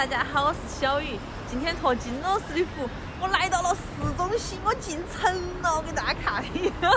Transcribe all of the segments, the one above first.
大家好，我是小雨。今天托金老师的福，我来到了市中心，我进城了，我给大家看一下。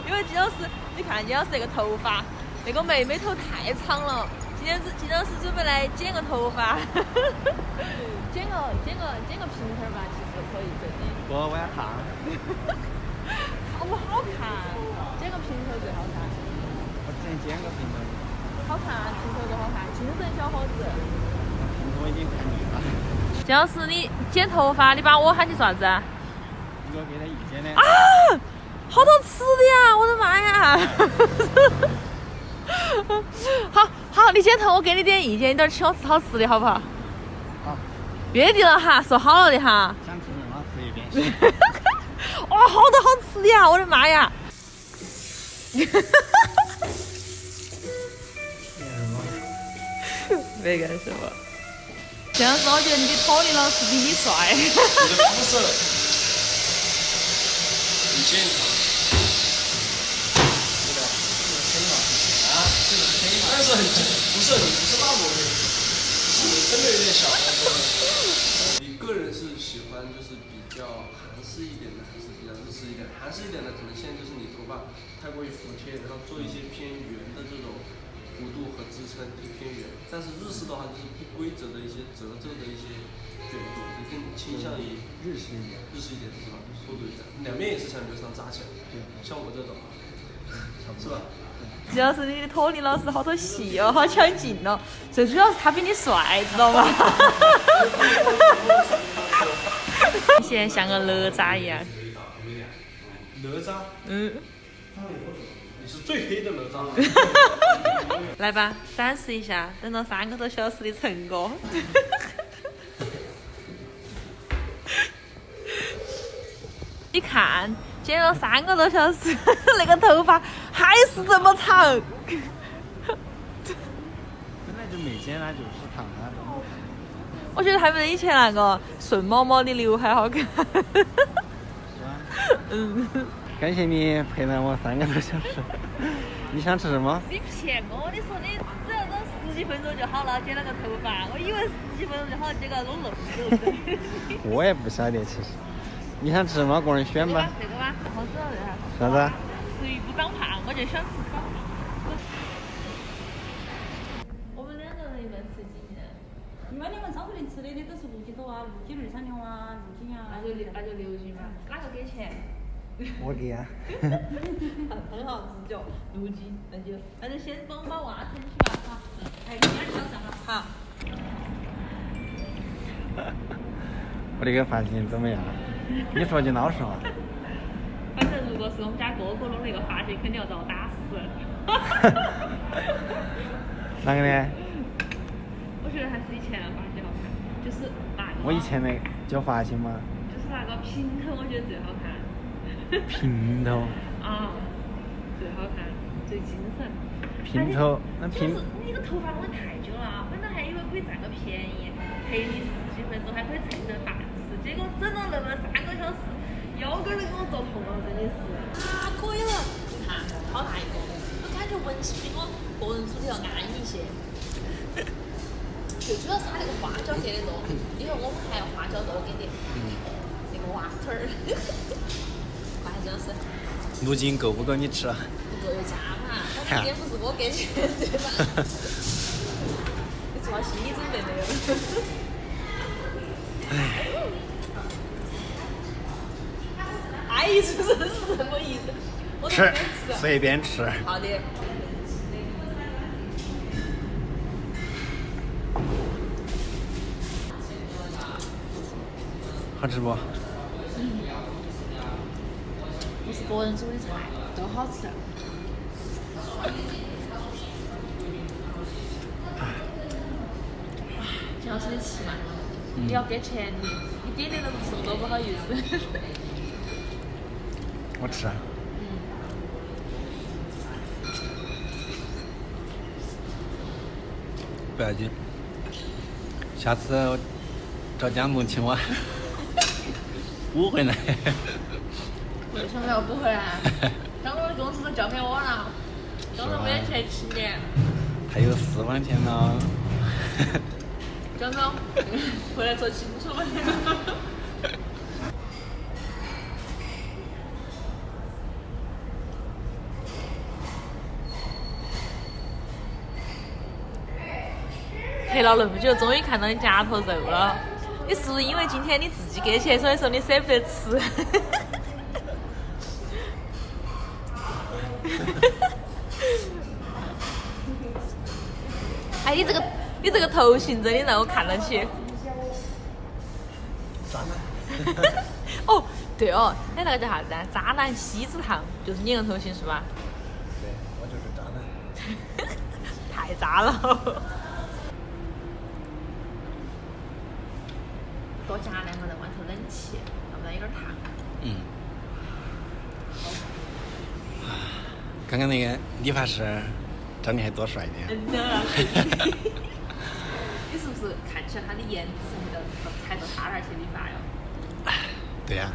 因为金老师，你看金老师那个头发，那个妹妹头太长了。金老师准备来剪个头发，剪个平头吧，其实可以最近。我晚烫。好不好看？剪个平头最好看。我之前剪个平头。好看啊，平头多好看，精神小伙子。平头已经看腻了。金老师，你剪头发，你把我喊去啥子啊？我给他意见呢。啊，好多吃的呀！我的妈呀！好，你剪头，我给你点意见，你等请我吃好吃的好不好？好。约定了哈，说好了的哈。想吃什么随便。哇，好多好吃的呀！我的妈呀！没干什么。这样子，我觉得你的托尼老师比你帅。你的肤色，你先对吧？这个黑嘛，啊，这个黑嘛，但是很不是那么黑，是真的有点小。你个人是喜欢就是比较韩式一点的，还是比较日式一点？韩式一点的可能现在就是你头发太过于服帖，然后做一些偏圆的这种弧度和支撑偏圆，但是日式的话就是不规则的一些褶皱的一些卷度，你更倾向于日式一点是吧？速度一点，两边也是想留长扎起来，对，像我这种，差不多是吧？主要是你的托尼老师好多戏哦，好抢镜哦，最主要是他比你帅，知道吗？你现在像个哪吒一样。哪吒？嗯。你是最黑的哪吒。来吧，展示一下，等到3个多小时的成果。你看，剪了3个多小时，那个头发还是这么长。本来就没剪了，就是烫了。我觉得还没得以前那个顺毛毛的刘海好看。是吧？嗯。感谢你陪伴我3个多小时。你想吃什么？你骗我！你说你只要等10几分钟就好了，剪了个头发，我以为10几分钟就好了，结果弄那么久。我也不晓得，其实。你想吃什么？个人选吧。这个吧，好吃了这哈。啥子？食欲不长胖，我就喜欢吃长胖。我们2个人一般吃几斤？一般你们超市里吃的都是6斤多啊，6斤2、3两啊，6斤啊。那就6斤吧。哪个给钱？我给啊。很好直觉，6斤，那就先帮我把娃撑起吧，好。哎，你先上上好。我这个发型怎么样？你说句老实话。反正如果是我们家哥哥弄那个发型，肯定要遭我打死。哪个呢？我觉得还是以前的发型好看，就是那个。我以前的叫发型吗？就是那个平头，我觉得最好看。平头。啊，最好看，最精神。平头，那平。就是你的头发弄得太久了，本来还以为可以占个便宜，陪你10几分钟，还可以蹭顿饭吃，结果整了那么3个小时，腰杆都给我做痛了，真的是。啊，可以了，你看，好大一个，我感觉闻起比我个人煮的要安逸一些。最主要是它那个花椒给的多，因为我们还要花椒多给点。那个蛙腿儿，关键是。6斤够不够你吃？不够就加嘛，反正也不是我给钱对吧？你做好心理准备没有？哎，是什么意思？我吃，随便吃。好的。好吃不？不是个人煮的菜，都好吃。金老师，你吃嘛？你要给钱的，你点点都不吃，我多不好意思。我吃啊。不要紧，下次我找江东请我补回来。为什么要补回来？江东的公司都交给我了，江东没钱请你。还有私房钱呢。江总，回来说清楚吧。陪了那么久，终于看到你夹头肉了。你是不是因为今天你自己给钱，所以说你舍不得吃？哎，你这个头型真的让我看得起。渣男。哦，对哦，那个叫啥子啊？渣男锡纸烫，就是你那个头型是吧？对，我就是渣男。太渣了。多夹2个在外头冷气，要不然有点烫。嗯。刚刚那个理发师长得还多帅点。你是不是看起来他的颜值还到他那儿去理发哟？对呀、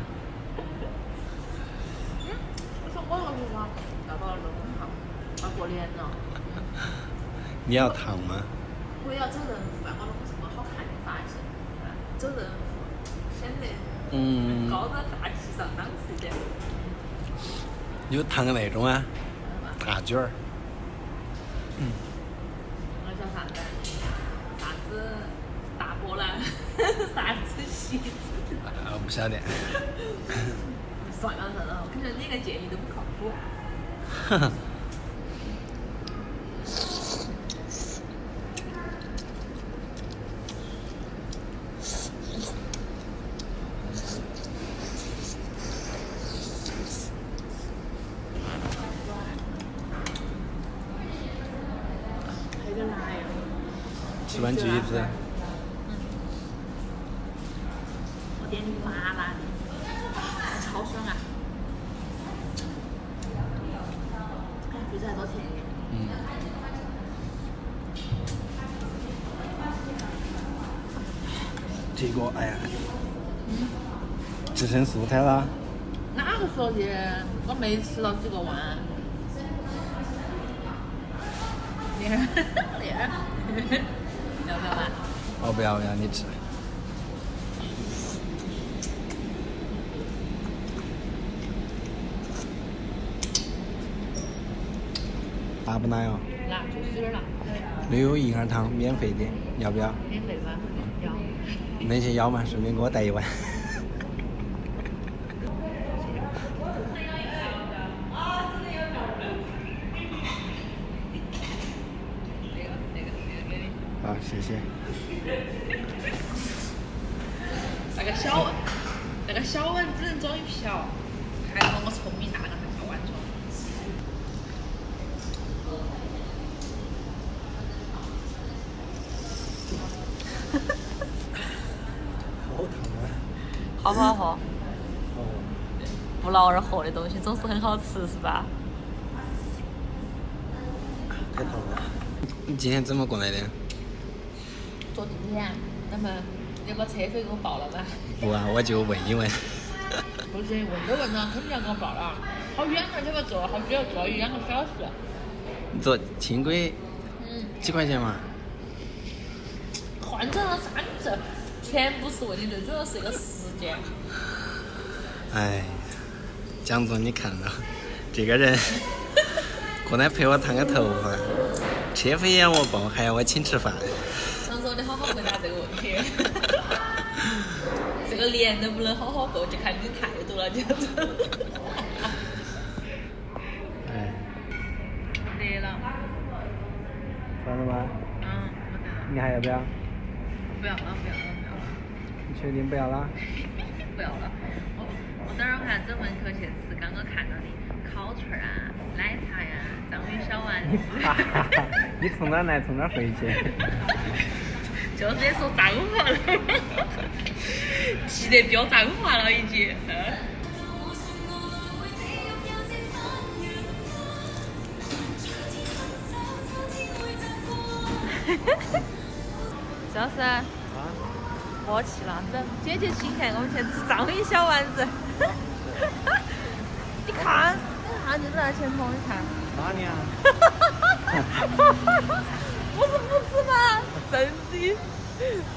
我说我那个头发要到那种好，要过年了。你要烫吗？我也要走人妇啊，我弄个什么好看的发型？走人妇，显得高端大气上档次一点。你就烫个那种啊，大卷儿。那叫啥子？啥子大波浪？啥子席子？我不晓得。算了，我感觉你个建议都不靠谱。还有点辣呀。吃完橘子。我点的麻辣的，超爽啊！橘子还多甜一点。这个哎呀，只剩素菜了。哪个说的？我没吃了几个碗。要不要吧？我不要你吃。辣不辣哟？辣，就是有点辣。没有银耳汤，免费的，要不要？免费吗？要。那些要嘛，顺便给我带一碗。好，谢谢。那个小碗只能装一瓢，还好我聪明，拿了个大碗装。好烫啊！好不好喝？不劳而获的东西总是很好吃，是吧？太烫了。你今天怎么过来的？坐地铁，那么你把车费给我报了吧？不啊，我就问一问。不行，问都问了，肯定要给我报了。好远而且我坐了好久，坐了1-2个小时。你坐轻轨，几块钱嘛？换成了3次，钱不是问题，最主要是一个时间。哎，蒋总，你看到这个人过来陪我烫个头发，车费也要我报，还要我请吃饭。想说你好好回答这个问题。这个年能不能好好过，就看你态度了，就是。哎，对了。算了吗？你还要不要？不要了。你确定不要了？不要了。我等会儿看整门口去吃刚刚看到的烤串啊、奶茶呀、章鱼小丸子。你从哪来，从哪回去？就是在说脏话了，气得飙脏话了已经。周老师，我去了，姐姐请客，我们去吃章鱼小丸子。你看，就在那前头，你看。哪里啊？不是不吃吗？真的。